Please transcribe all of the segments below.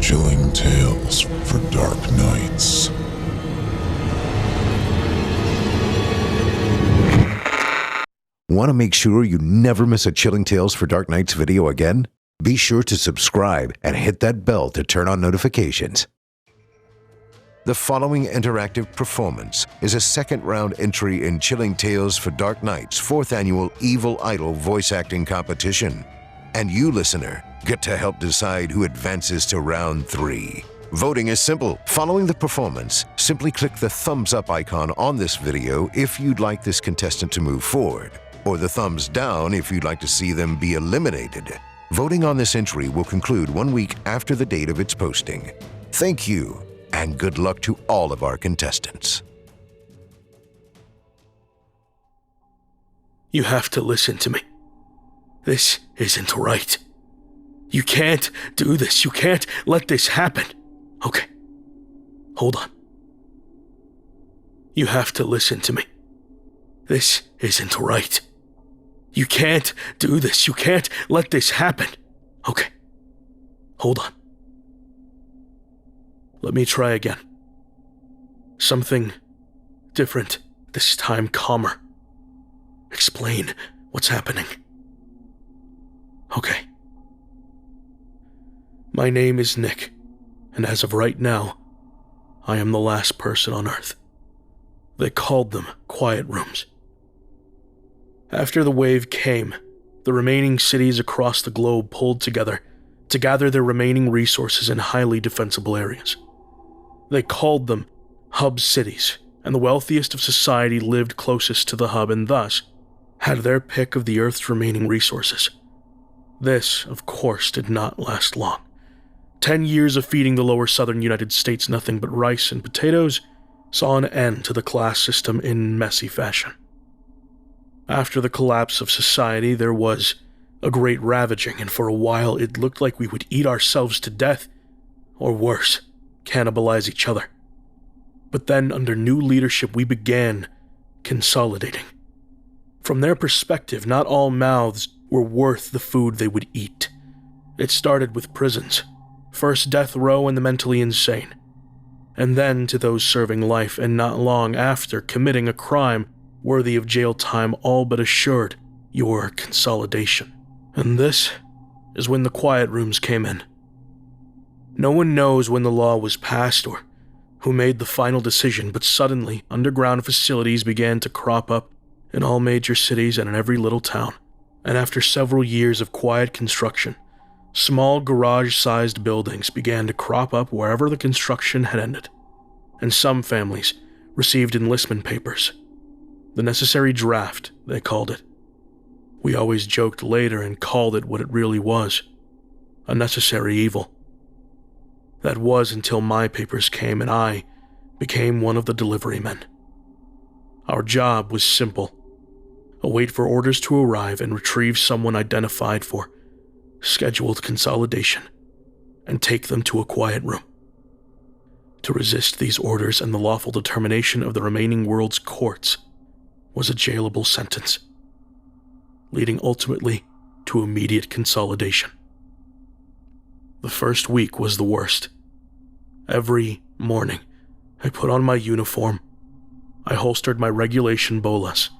Chilling tales for dark nights. Want to make sure you never miss a Chilling Tales for Dark Nights video again? Be sure to subscribe and hit that bell to turn on notifications. The following interactive performance is a second-round entry in Chilling Tales for Dark Nights' 4th annual Evil Idol voice acting competition. And you, listener, get to help decide who advances to round 3. Voting is simple. Following the performance, simply click the thumbs up icon on this video if you'd like this contestant to move forward, or the thumbs down if you'd like to see them be eliminated. Voting on this entry will conclude 1 week after the date of its posting. Thank you, and good luck to all of our contestants. You have to listen to me. This isn't right. You can't do this. You can't let this happen. Okay, hold on. You have to listen to me. This isn't right. You can't do this. You can't let this happen. Okay, hold on. Let me try again. Something different, this time calmer. Explain what's happening. Okay. My name is Nick, and as of right now, I am the last person on Earth. They called them quiet rooms. After the wave came, the remaining cities across the globe pulled together to gather their remaining resources in highly defensible areas. They called them hub cities, and the wealthiest of society lived closest to the hub and thus had their pick of the Earth's remaining resources. This, of course, did not last long. 10 years of feeding the lower southern United States nothing but rice and potatoes saw an end to the class system in messy fashion. After the collapse of society, there was a great ravaging, and for a while it looked like we would eat ourselves to death, or worse, cannibalize each other. But then, under new leadership, we began consolidating. From their perspective, not all mouths were worth the food they would eat. It started with prisons, first death row and the mentally insane, and then to those serving life and not long after committing a crime worthy of jail time, all but assured your consolidation. And this is when the quiet rooms came in. No one knows when the law was passed or who made the final decision, but suddenly underground facilities began to crop up in all major cities and in every little town. And after several years of quiet construction, small garage-sized buildings began to crop up wherever the construction had ended, and some families received enlistment papers. The necessary draft, they called it. We always joked later and called it what it really was, a necessary evil. That was until my papers came and I became one of the delivery men. Our job was simple: await for orders to arrive and retrieve someone identified for scheduled consolidation, and take them to a quiet room. To resist these orders and the lawful determination of the remaining world's courts was a jailable sentence, leading ultimately to immediate consolidation. The first week was the worst. Every morning, I put on my uniform, I holstered my regulation bolas,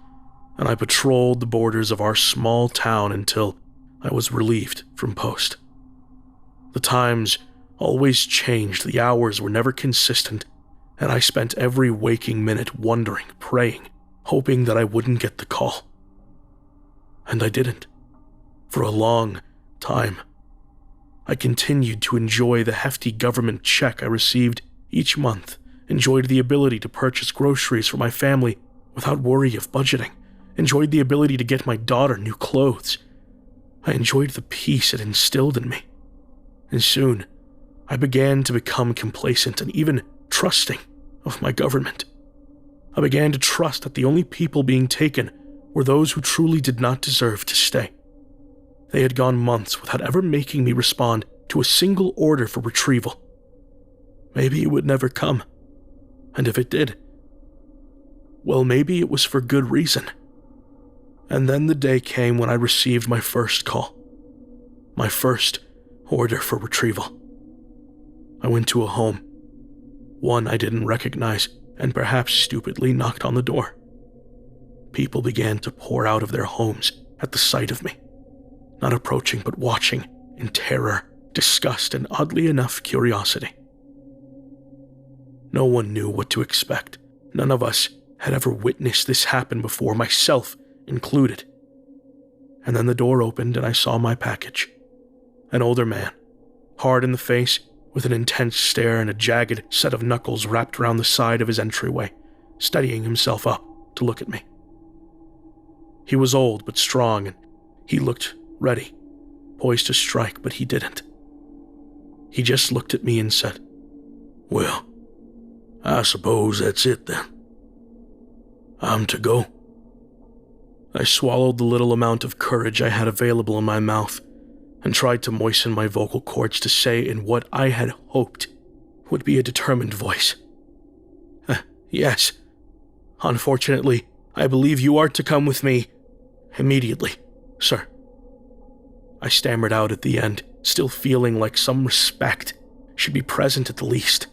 and I patrolled the borders of our small town until I was relieved from post. The times always changed, the hours were never consistent, and I spent every waking minute wondering, praying, hoping that I wouldn't get the call. And I didn't. For a long time. I continued to enjoy the hefty government check I received each month, enjoyed the ability to purchase groceries for my family without worry of budgeting, enjoyed the ability to get my daughter new clothes. I enjoyed the peace it instilled in me. And soon, I began to become complacent and even trusting of my government. I began to trust that the only people being taken were those who truly did not deserve to stay. They had gone months without ever making me respond to a single order for retrieval. Maybe it would never come, and if it did, well, maybe it was for good reason. And then the day came when I received my first call, my first order for retrieval. I went to a home. One I didn't recognize, and perhaps stupidly knocked on the door. People began to pour out of their homes at the sight of me, not approaching but watching in terror, disgust, and oddly enough, curiosity. No one knew what to expect. None of us had ever witnessed this happen before, myself included. And then the door opened and I saw my package. An older man, hard in the face, with an intense stare and a jagged set of knuckles wrapped around the side of his entryway, steadying himself up to look at me. He was old but strong, and he looked ready, poised to strike, but he didn't. He just looked at me and said, "Well, I suppose that's it then. I'm to go." I swallowed the little amount of courage I had available in my mouth and tried to moisten my vocal cords to say in what I had hoped would be a determined voice, "Yes. Unfortunately, I believe you are to come with me immediately, sir." I stammered out at the end, still feeling like some respect should be present at the least.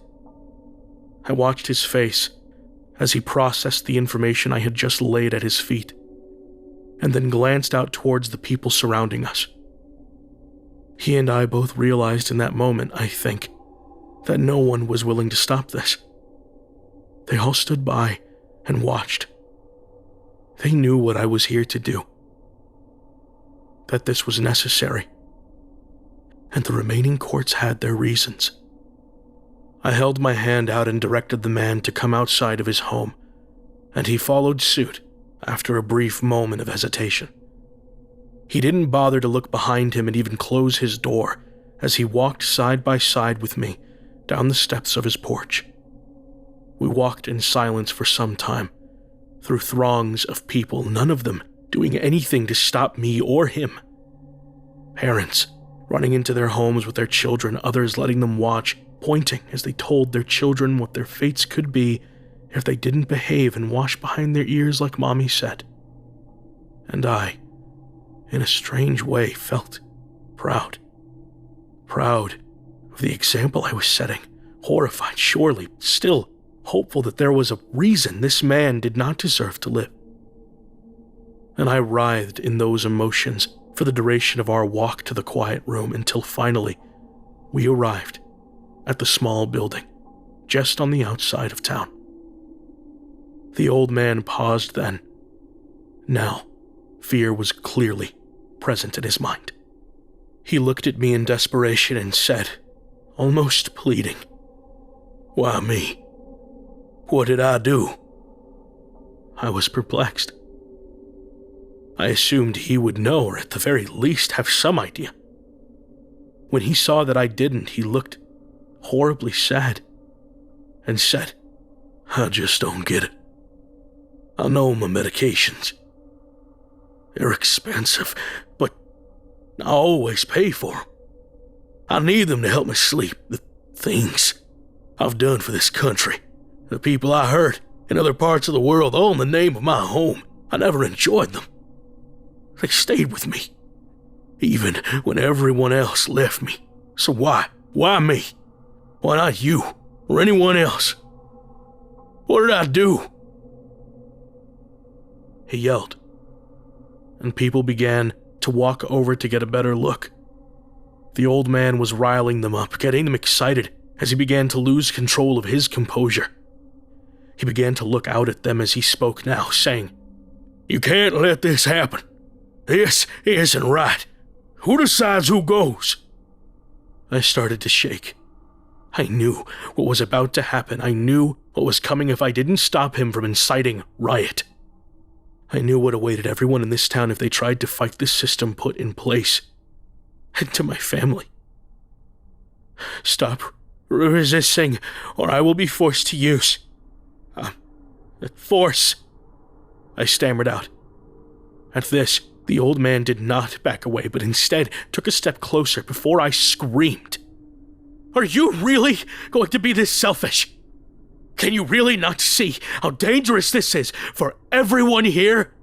I watched his face as he processed the information I had just laid at his feet, and then glanced out towards the people surrounding us. He and I both realized in that moment, I think, that no one was willing to stop this. They all stood by and watched. They knew what I was here to do, that this was necessary, and the remaining courts had their reasons. I held my hand out and directed the man to come outside of his home, and he followed suit after a brief moment of hesitation. He didn't bother to look behind him and even close his door as he walked side by side with me down the steps of his porch. We walked in silence for some time, through throngs of people, none of them doing anything to stop me or him. Parents running into their homes with their children, others letting them watch, pointing as they told their children what their fates could be if they didn't behave and wash behind their ears like Mommy said. And I, in a strange way, felt proud. Proud of the example I was setting, horrified, surely, still hopeful that there was a reason this man did not deserve to live. And I writhed in those emotions for the duration of our walk to the quiet room until finally we arrived at the small building just on the outside of town. The old man paused then. Now, fear was clearly present in his mind. He looked at me in desperation and said, almost pleading, "Why me? What did I do?" I was perplexed. I assumed he would know, or at the very least have some idea. When he saw that I didn't, he looked horribly sad and said, "I just don't get it. I know my medications. They're expensive, but I always pay for them. I need them to help me sleep. The things I've done for this country, the people I hurt in other parts of the world, all in the name of my home. I never enjoyed them. They stayed with me, even when everyone else left me. So why me? Why not you or anyone else? What did I do?" He yelled, and people began to walk over to get a better look. The old man was riling them up, getting them excited as he began to lose control of his composure. He began to look out at them as he spoke now, saying, "You can't let this happen. This isn't right. Who decides who goes?" I started to shake. I knew what was about to happen. I knew what was coming if I didn't stop him from inciting riot. I knew what awaited everyone in this town if they tried to fight this system put in place. And to my family. "Stop resisting, or I will be forced to use force," I stammered out. At this, the old man did not back away, but instead took a step closer before I screamed. "Are you really going to be this selfish? Can you really not see how dangerous this is for everyone here?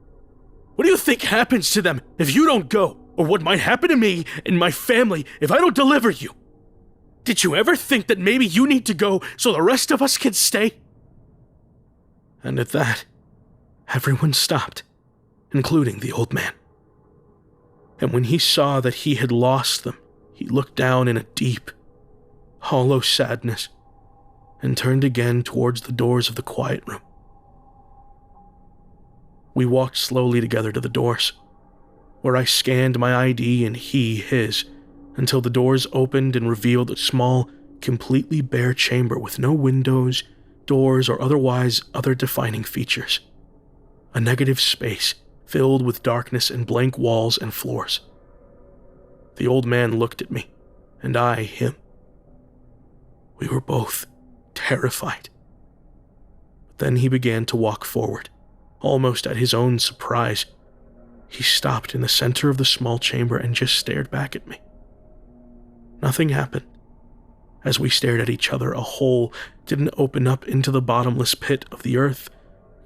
What do you think happens to them if you don't go, or what might happen to me and my family if I don't deliver you? Did you ever think that maybe you need to go so the rest of us can stay?" And at that, everyone stopped, including the old man. And when he saw that he had lost them, he looked down in a deep, hollow sadness and turned again towards the doors of the quiet room. We walked slowly together to the doors, where I scanned my ID and he his, until the doors opened and revealed a small, completely bare chamber with no windows, doors, or otherwise other defining features. A negative space filled with darkness and blank walls and floors. The old man looked at me, and I him. We were both terrified. But then he began to walk forward, almost at his own surprise. He stopped in the center of the small chamber and just stared back at me. Nothing happened. As we stared at each other, a hole didn't open up into the bottomless pit of the earth.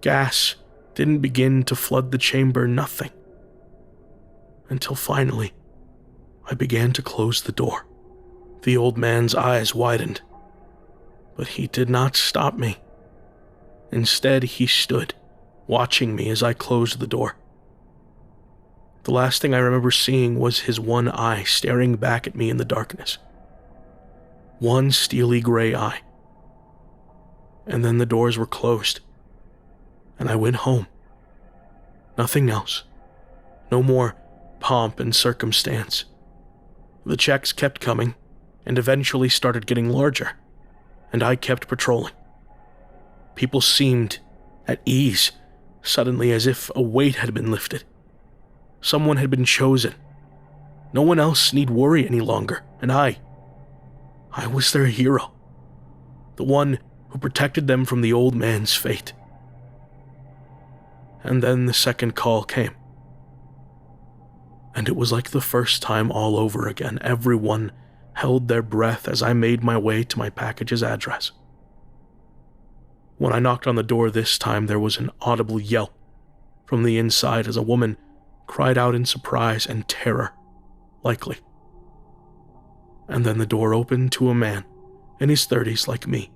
Gas didn't begin to flood the chamber, nothing. Until finally, I began to close the door. The old man's eyes widened, but he did not stop me. Instead, he stood, watching me as I closed the door. The last thing I remember seeing was his one eye staring back at me in the darkness. One steely gray eye. And then the doors were closed, and I went home. Nothing else. No more pomp and circumstance. The checks kept coming, and eventually started getting larger, and I kept patrolling. People seemed at ease, suddenly, as if a weight had been lifted. Someone had been chosen. No one else need worry any longer, and I was their hero. The one who protected them from the old man's fate. And then the second call came. And it was like the first time all over again. Everyone held their breath as I made my way to my package's address. When I knocked on the door this time, there was an audible yell from the inside as a woman cried out in surprise and terror, likely. And then the door opened to a man in his 30s like me,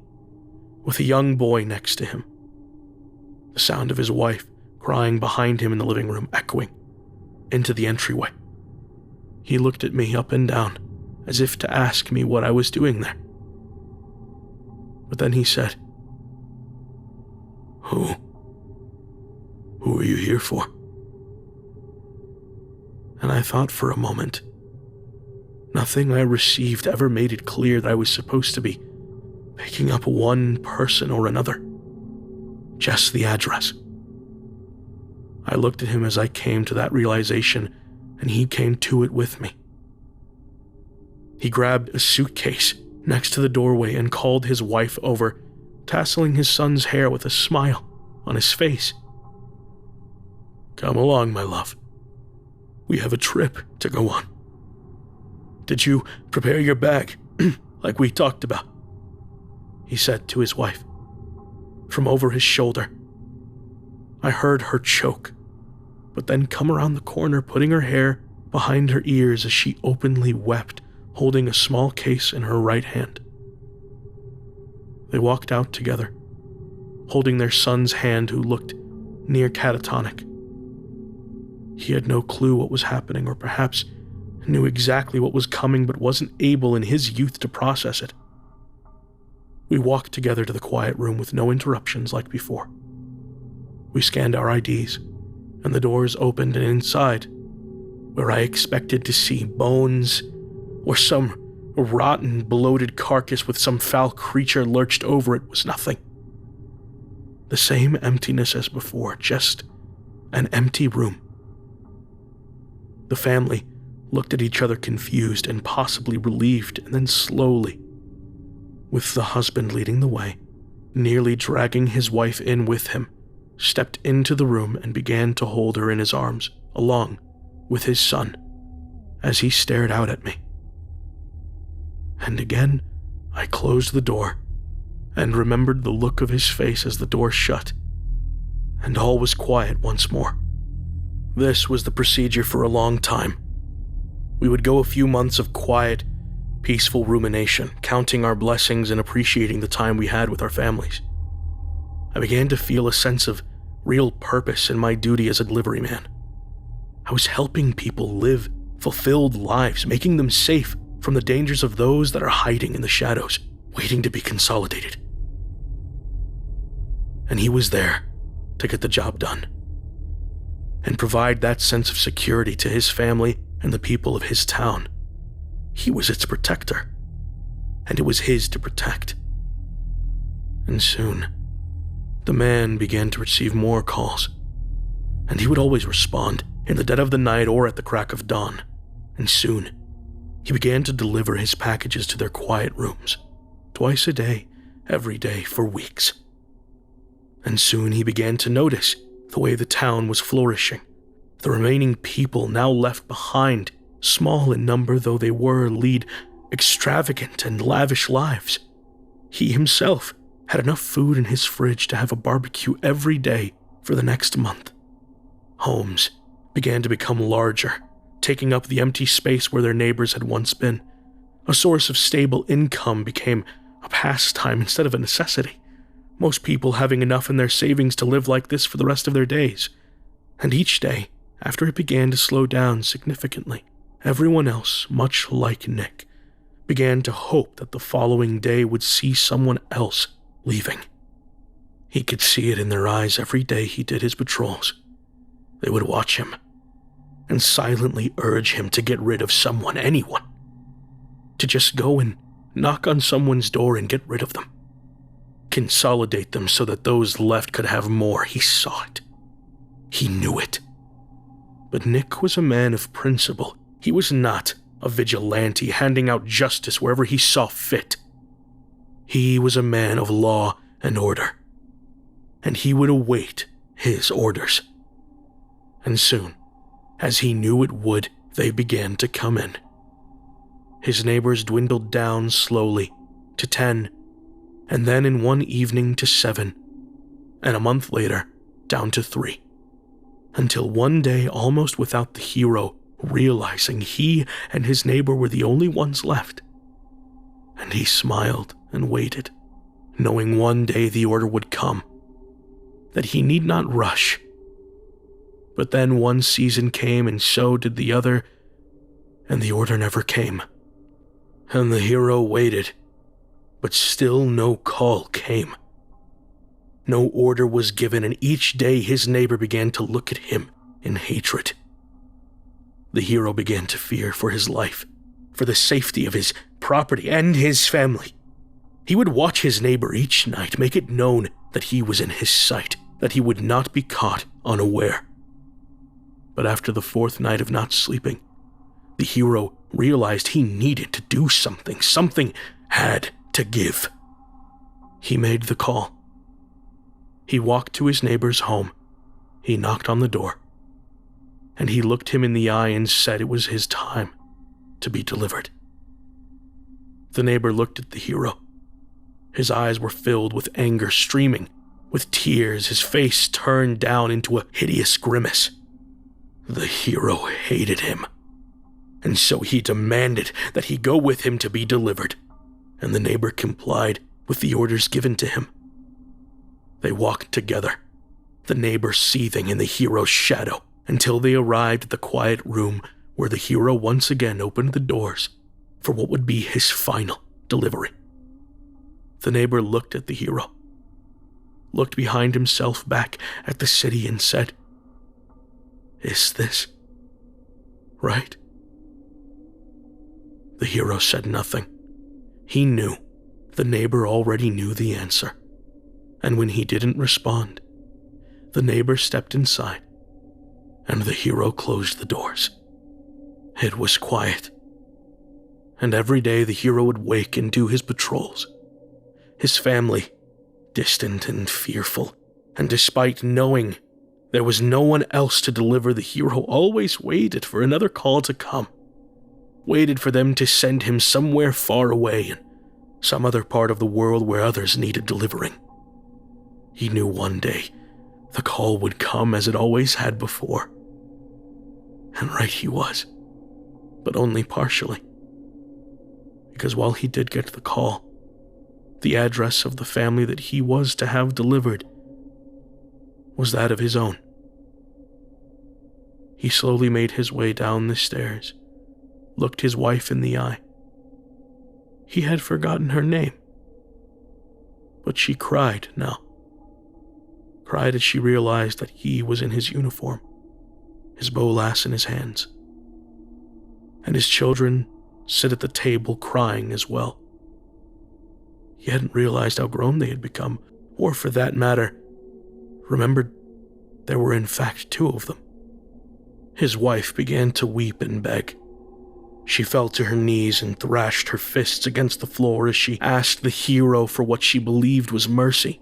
with a young boy next to him. The sound of his wife crying behind him in the living room echoing into the entryway. He looked at me up and down, as if to ask me what I was doing there. But then he said, Who are you here for?" And I thought for a moment. Nothing I received ever made it clear that I was supposed to be picking up one person or another. Just the address. I looked at him as I came to that realization, and he came to it with me. He grabbed a suitcase next to the doorway and called his wife over, tasseling his son's hair with a smile on his face. "Come along, my love. We have a trip to go on. Did you prepare your bag, like we talked about?" he said to his wife. From over his shoulder, I heard her choke, but then come around the corner, putting her hair behind her ears as she openly wept, holding a small case in her right hand. They walked out together, holding their son's hand, who looked near catatonic. He had no clue what was happening, or perhaps knew exactly what was coming but wasn't able in his youth to process it. We walked together to the quiet room with no interruptions like before. We scanned our IDs, and the doors opened, and inside, where I expected to see bones or some rotten, bloated carcass with some foul creature lurched over it, was nothing. The same emptiness as before, just an empty room. The family looked at each other confused and possibly relieved, and then slowly, with the husband leading the way, nearly dragging his wife in with him, stepped into the room and began to hold her in his arms, along with his son, as he stared out at me. And again, I closed the door and remembered the look of his face as the door shut, and all was quiet once more. This was the procedure for a long time. We would go a few months of quiet, peaceful rumination, counting our blessings and appreciating the time we had with our families. I began to feel a sense of real purpose in my duty as a delivery man. I was helping people live fulfilled lives, making them safe from the dangers of those that are hiding in the shadows, waiting to be consolidated. And he was there to get the job done and provide that sense of security to his family and the people of his town. He was its protector, and it was his to protect. And soon, the man began to receive more calls, and he would always respond in the dead of the night or at the crack of dawn. And soon, he began to deliver his packages to their quiet rooms, twice a day, every day, for weeks. And soon he began to notice the way the town was flourishing. The remaining people now left behind, small in number though they were, lead extravagant and lavish lives. He himself had enough food in his fridge to have a barbecue every day for the next month. Homes began to become larger, taking up the empty space where their neighbors had once been. A source of stable income became a pastime instead of a necessity, most people having enough in their savings to live like this for the rest of their days. And each day, after it began to slow down significantly, everyone else, much like Nick, began to hope that the following day would see someone else leaving. He could see it in their eyes every day he did his patrols. They would watch him and silently urge him to get rid of someone, anyone, to just go and knock on someone's door and get rid of them. Consolidate them so that those left could have more. He saw it. He knew it. But Nick was a man of principle. He was not a vigilante handing out justice wherever he saw fit. He was a man of law and order, and he would await his orders. And soon, as he knew it would, they began to come in. His neighbors dwindled down slowly to 10, and then in one evening to 7, and a month later down to 3, until one day, almost without the hero realizing he and his neighbor were the only ones left, and he smiled and waited, knowing one day the order would come, that he need not rush. But then one season came, and so did the other, and the order never came. And the hero waited, but still no call came. No order was given, and each day his neighbor began to look at him in hatred. The hero began to fear for his life, for the safety of his property and his family. He would watch his neighbor each night, make it known that he was in his sight, that he would not be caught unaware. But after the 4th night of not sleeping, the hero realized he needed to do something. Something had to give. He made the call. He walked to his neighbor's home. He knocked on the door, and he looked him in the eye and said it was his time to be delivered. The neighbor looked at the hero. His eyes were filled with anger, streaming with tears, his face turned down into a hideous grimace. The hero hated him, and so he demanded that he go with him to be delivered, and the neighbor complied with the orders given to him. They walked together, the neighbor seething in the hero's shadow, until they arrived at the quiet room where the hero once again opened the doors for what would be his final delivery. The neighbor looked at the hero, looked behind himself back at the city, and said, "Is this right?" The hero said nothing. He knew the neighbor already knew the answer, and when he didn't respond, the neighbor stepped inside, and the hero closed the doors. It was quiet, and every day the hero would wake and do his patrols. His family, distant and fearful, and despite knowing there was no one else to deliver, the hero always waited for another call to come, waited for them to send him somewhere far away in some other part of the world where others needed delivering. He knew one day the call would come as it always had before. And right he was, but only partially. because while he did get the call, the address of the family that he was to have delivered was that of his own. He slowly made his way down the stairs, looked his wife in the eye. He had forgotten her name, but she cried now. Cried as she realized that he was in his uniform, his bolas in his hands, and his children sit at the table crying as well. He hadn't realized how grown they had become, or for that matter, remembered there were in fact two of them. His wife began to weep and beg. She fell to her knees and thrashed her fists against the floor as she asked the hero for what she believed was mercy.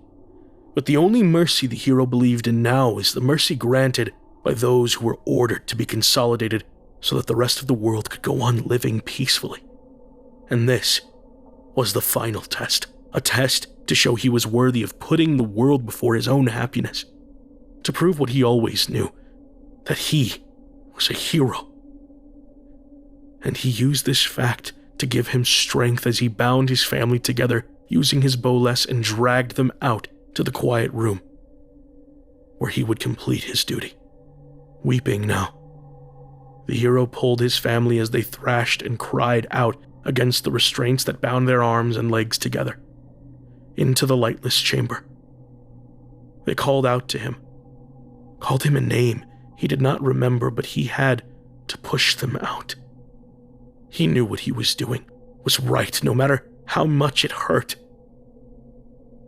But the only mercy the hero believed in now is the mercy granted by those who were ordered to be consolidated so that the rest of the world could go on living peacefully. And this was the final test, a test to show he was worthy of putting the world before his own happiness, to prove what he always knew, that he was a hero. And he used this fact to give him strength as he bound his family together using his bolas and dragged them out to the quiet room, where he would complete his duty. Weeping now, the hero pulled his family as they thrashed and cried out against the restraints that bound their arms and legs together, into the lightless chamber. They called out to him, called him a name he did not remember, but he had to push them out. He knew what he was doing was right, no matter how much it hurt.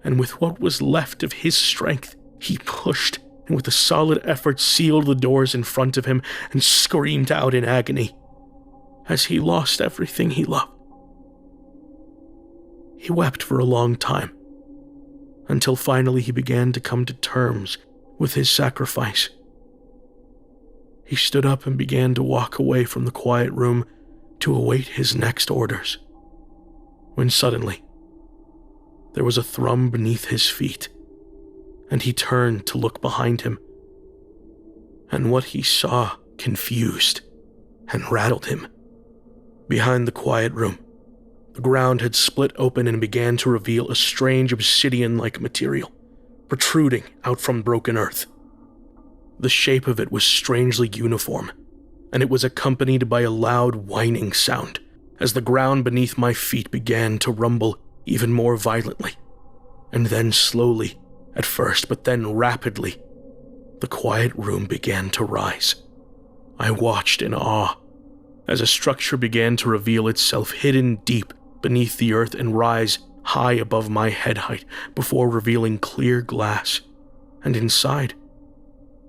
And with what was left of his strength, he pushed, and with a solid effort sealed the doors in front of him and screamed out in agony as he lost everything he loved. He wept for a long time, until finally he began to come to terms with his sacrifice. He stood up and began to walk away from the quiet room to await his next orders, when suddenly there was a thrum beneath his feet, and he turned to look behind him, and what he saw confused and rattled him. Behind the quiet room, the ground had split open and began to reveal a strange obsidian-like material, protruding out from broken earth. The shape of it was strangely uniform, and it was accompanied by a loud whining sound as the ground beneath my feet began to rumble even more violently, and then slowly, at first, but then rapidly, the quiet room began to rise. I watched in awe as a structure began to reveal itself hidden deep beneath the earth and rise high above my head height before revealing clear glass, and inside,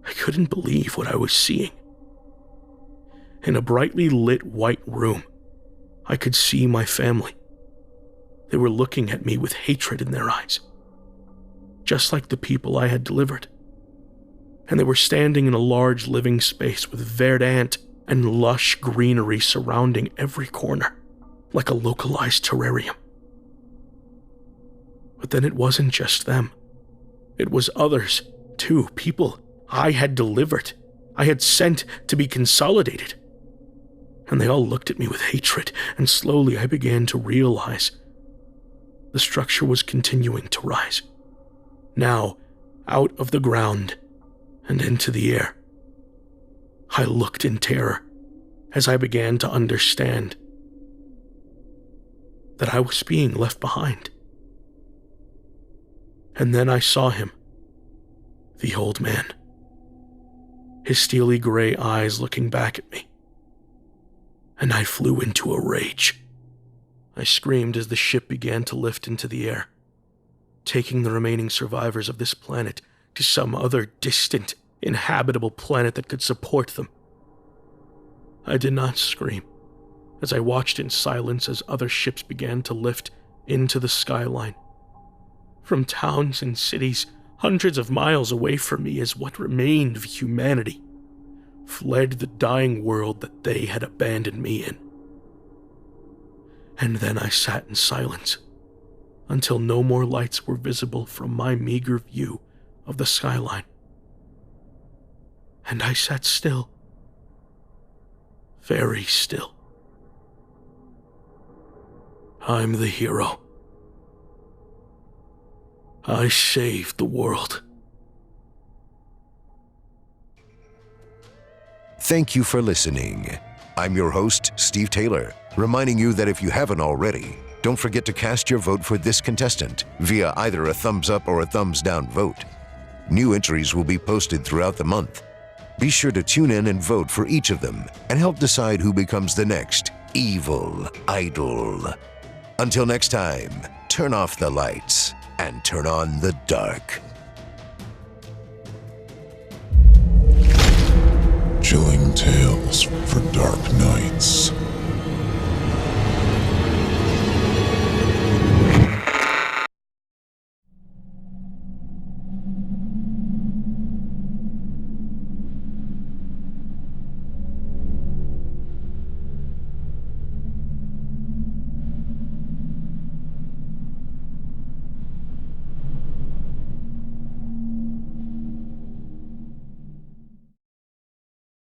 I couldn't believe what I was seeing. In a brightly lit white room, I could see my family. They were looking at me with hatred in their eyes, just like the people I had delivered. And they were standing in a large living space with verdant and lush greenery surrounding every corner, like a localized terrarium. But then it wasn't just them. It was others, too, people I had delivered, I had sent to be consolidated. And they all looked at me with hatred, and slowly I began to realize the structure was continuing to rise. Now, out of the ground and into the air. I looked in terror as I began to understand that I was being left behind. And then I saw him, the old man, his steely gray eyes looking back at me. And I flew into a rage. I screamed as the ship began to lift into the air, taking the remaining survivors of this planet to some other distant, inhabitable planet that could support them. I did not scream as I watched in silence as other ships began to lift into the skyline. From towns and cities hundreds of miles away from me as what remained of humanity fled the dying world that they had abandoned me in. And then I sat in silence until no more lights were visible from my meager view of the skyline. And I sat still, very still. I'm the hero. I saved the world. Thank you for listening. I'm your host, Steve Taylor, reminding you that if you haven't already, don't forget to cast your vote for this contestant via either a thumbs up or a thumbs down vote. New entries will be posted throughout the month. Be sure to tune in and vote for each of them and help decide who becomes the next evil idol. Until next time, turn off the lights and turn on the dark. Chilling tales for dark nights.